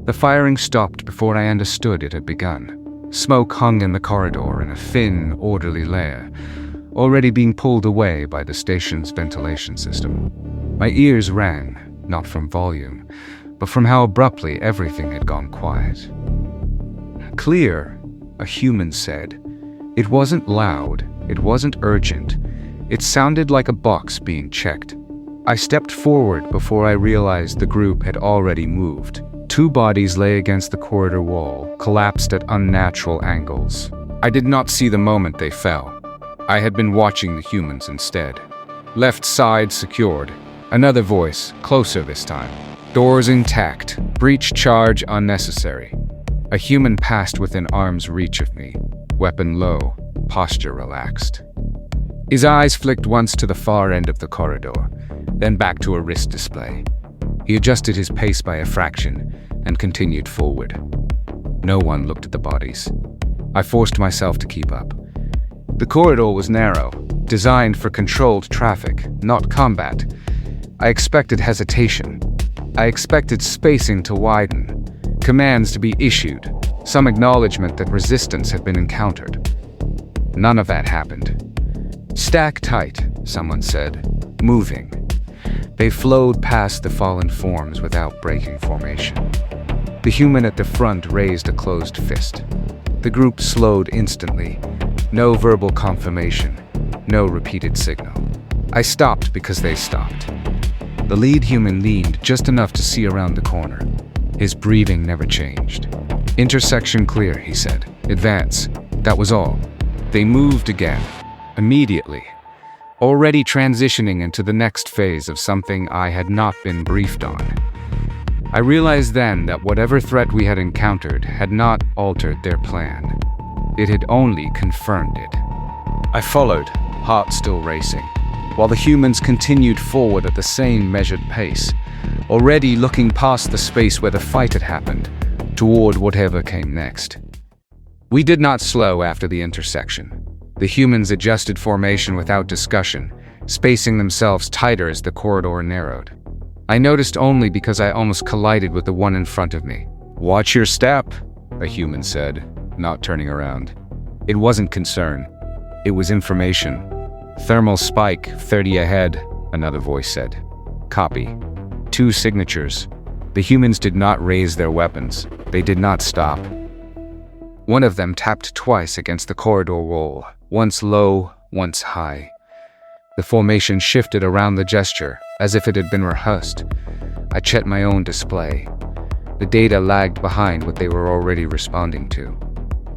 The firing stopped before I understood it had begun. Smoke hung in the corridor in a thin, orderly layer, already being pulled away by the station's ventilation system. My ears rang, not from volume, but from how abruptly everything had gone quiet. Clear, a human said. It wasn't loud, it wasn't urgent. It sounded like a box being checked. I stepped forward before I realized the group had already moved. 2 bodies lay against the corridor wall, collapsed at unnatural angles. I did not see the moment they fell. I had been watching the humans instead. Left side secured. Another voice, closer this time. Doors intact. Breach charge unnecessary. A human passed within arm's reach of me. Weapon low. Posture relaxed. His eyes flicked once to the far end of the corridor, then back to a wrist display. He adjusted his pace by a fraction and continued forward. No one looked at the bodies. I forced myself to keep up. The corridor was narrow, designed for controlled traffic, not combat. I expected hesitation. I expected spacing to widen, commands to be issued, some acknowledgement that resistance had been encountered. None of that happened. Stack tight, someone said, moving. They flowed past the fallen forms without breaking formation. The human at the front raised a closed fist. The group slowed instantly. No verbal confirmation, no repeated signal. I stopped because they stopped. The lead human leaned just enough to see around the corner. His breathing never changed. Intersection clear, he said. Advance. That was all. They moved again. Immediately. Already transitioning into the next phase of something I had not been briefed on. I realized then that whatever threat we had encountered had not altered their plan. It had only confirmed it. I followed, heart still racing, while the humans continued forward at the same measured pace, already looking past the space where the fight had happened, toward whatever came next. We did not slow after the intersection. The humans adjusted formation without discussion, spacing themselves tighter as the corridor narrowed. I noticed only because I almost collided with the one in front of me. "Watch your step," a human said, not turning around. It wasn't concern. It was information. "Thermal spike, 30 ahead," another voice said. "Copy." 2 signatures. The humans did not raise their weapons. They did not stop. One of them tapped twice against the corridor wall, once low, once high. The formation shifted around the gesture, as if it had been rehearsed. I checked my own display. The data lagged behind what they were already responding to.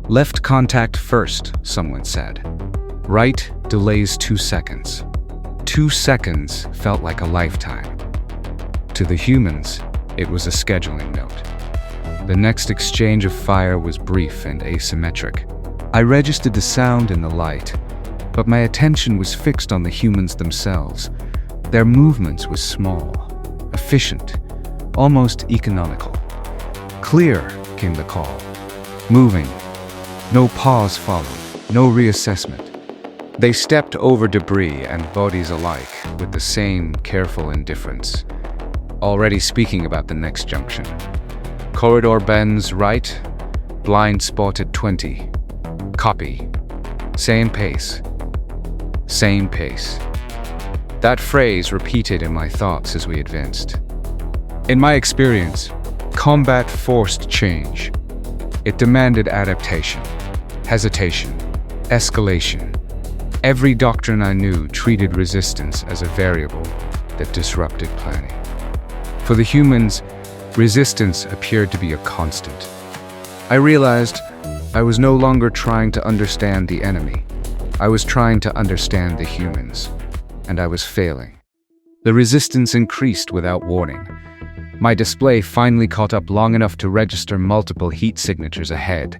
"Left contact first," someone said. Right delays 2 seconds. 2 seconds felt like a lifetime. To the humans, it was a scheduling note. The next exchange of fire was brief and asymmetric. I registered the sound and the light, but my attention was fixed on the humans themselves. Their movements were small, efficient, almost economical. "Clear," came the call. Moving. No pause followed, no reassessment. They stepped over debris and bodies alike with the same careful indifference, already speaking about the next junction. "Corridor bends right, blind spot at 20. Copy." Same pace. Same pace. That phrase repeated in my thoughts as we advanced. In my experience, combat forced change. It demanded adaptation, hesitation, escalation. Every doctrine I knew treated resistance as a variable that disrupted planning. For the humans, resistance appeared to be a constant. I realized I was no longer trying to understand the enemy. I was trying to understand the humans, and I was failing. The resistance increased without warning. My display finally caught up long enough to register multiple heat signatures ahead,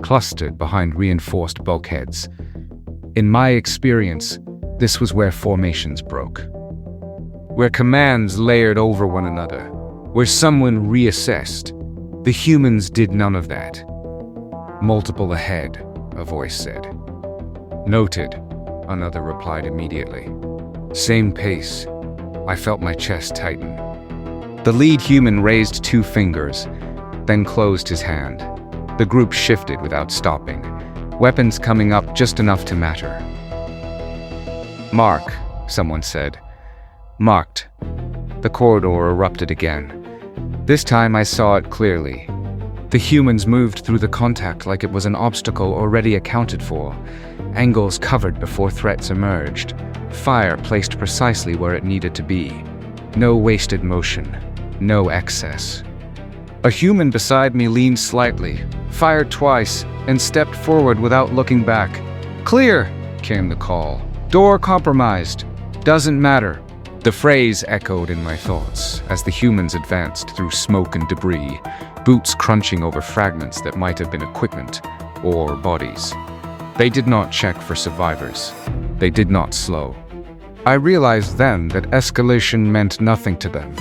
clustered behind reinforced bulkheads. In my experience, this was where formations broke. Where commands layered over one another, where someone reassessed. The humans did none of that. "Multiple ahead," a voice said. "Noted," another replied immediately. "Same pace." I felt my chest tighten. The lead human raised 2 fingers. then closed his hand. The group shifted without stopping, weapons coming up just enough to matter. "Mark," someone said. "Marked." The corridor erupted again. This time I saw it clearly. The humans moved through the contact like it was an obstacle already accounted for. Angles covered before threats emerged. Fire placed precisely where it needed to be. No wasted motion. No excess. A human beside me leaned slightly, fired twice, and stepped forward without looking back. "Clear!" came the call. "Door compromised. Doesn't matter." The phrase echoed in my thoughts as the humans advanced through smoke and debris, boots crunching over fragments that might have been equipment or bodies. They did not check for survivors. They did not slow. I realized then that escalation meant nothing to them.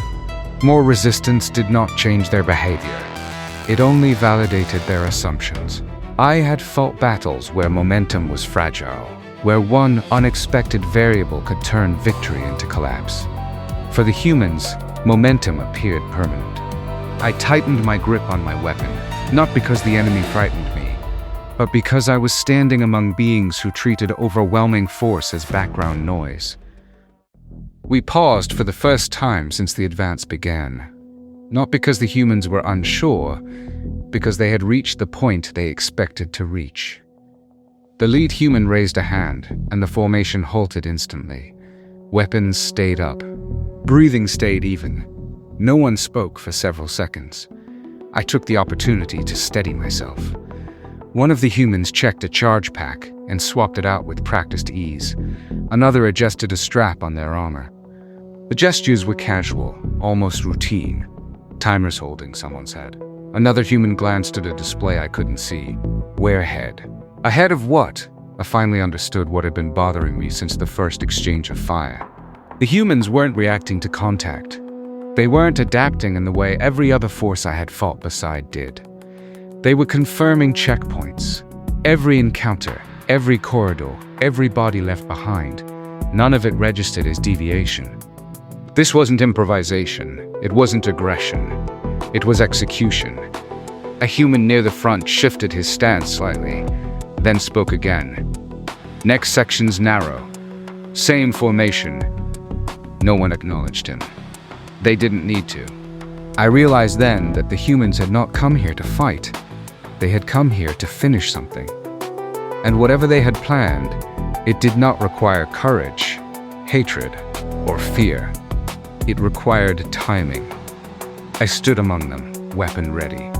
More resistance did not change their behavior. It only validated their assumptions. I had fought battles where momentum was fragile, where one unexpected variable could turn victory into collapse. For the humans, momentum appeared permanent. I tightened my grip on my weapon, not because the enemy frightened me, but because I was standing among beings who treated overwhelming force as background noise. We paused for the first time since the advance began, not because the humans were unsure, because they had reached the point they expected to reach. The lead human raised a hand, and the formation halted instantly. Weapons stayed up. Breathing stayed even. No one spoke for several seconds. I took the opportunity to steady myself. One of the humans checked a charge pack and swapped it out with practiced ease. Another adjusted a strap on their armor. The gestures were casual, almost routine. "Timer's holding," someone said. Another human glanced at a display I couldn't see. "Where ahead?" Ahead of what? I finally understood what had been bothering me since the first exchange of fire. The humans weren't reacting to contact. They weren't adapting in the way every other force I had fought beside did. They were confirming checkpoints. Every encounter, every corridor, every body left behind, none of it registered as deviation. This wasn't improvisation. It wasn't aggression. It was execution. A human near the front shifted his stance slightly, then spoke again. "Next section's narrow. Same formation." No one acknowledged him. They didn't need to. I realized then that the humans had not come here to fight. They had come here to finish something. And whatever they had planned, it did not require courage, hatred, or fear. It required timing. I stood among them, weapon ready,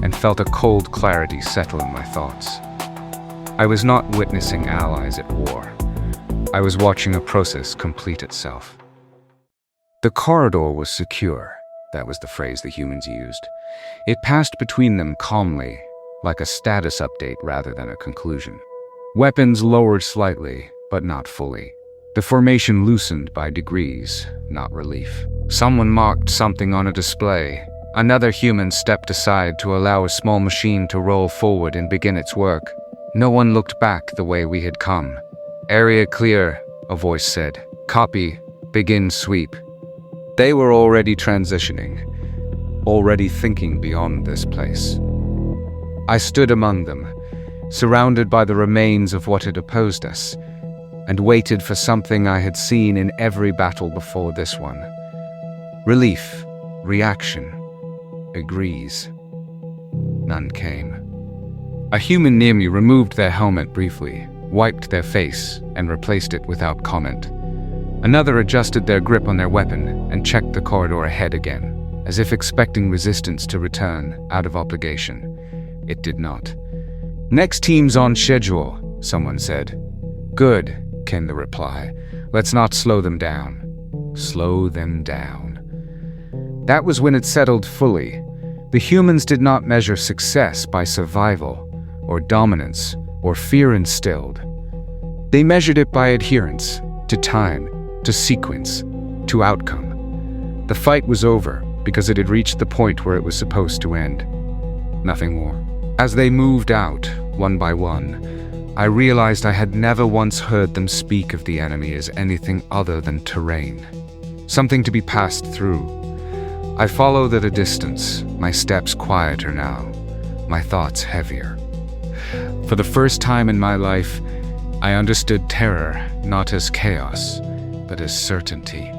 and felt a cold clarity settle in my thoughts. I was not witnessing allies at war. I was watching a process complete itself. The corridor was secure. That was the phrase the humans used. It passed between them calmly, like a status update rather than a conclusion. Weapons lowered slightly, but not fully. The formation loosened by degrees, not relief. Someone marked something on a display. Another human stepped aside to allow a small machine to roll forward and begin its work. No one looked back the way we had come. "Area clear," a voice said. "Copy. Begin sweep." They were already transitioning, already thinking beyond this place. I stood among them, surrounded by the remains of what had opposed us, and waited for something I had seen in every battle before this one. Relief, reaction, agrees. None came. A human near me removed their helmet briefly, wiped their face, and replaced it without comment. Another adjusted their grip on their weapon and checked the corridor ahead again, as if expecting resistance to return out of obligation. It did not. "Next team's on schedule," someone said. "Good," came the reply. "Let's not slow them down." Slow them down. That was when it settled fully. The humans did not measure success by survival, or dominance, or fear instilled. They measured it by adherence, to time, to sequence, to outcome. The fight was over because it had reached the point where it was supposed to end. Nothing more. As they moved out, one by one, I realized I had never once heard them speak of the enemy as anything other than terrain. Something to be passed through. I followed at a distance, my steps quieter now, my thoughts heavier. For the first time in my life, I understood terror not as chaos, but as certainty.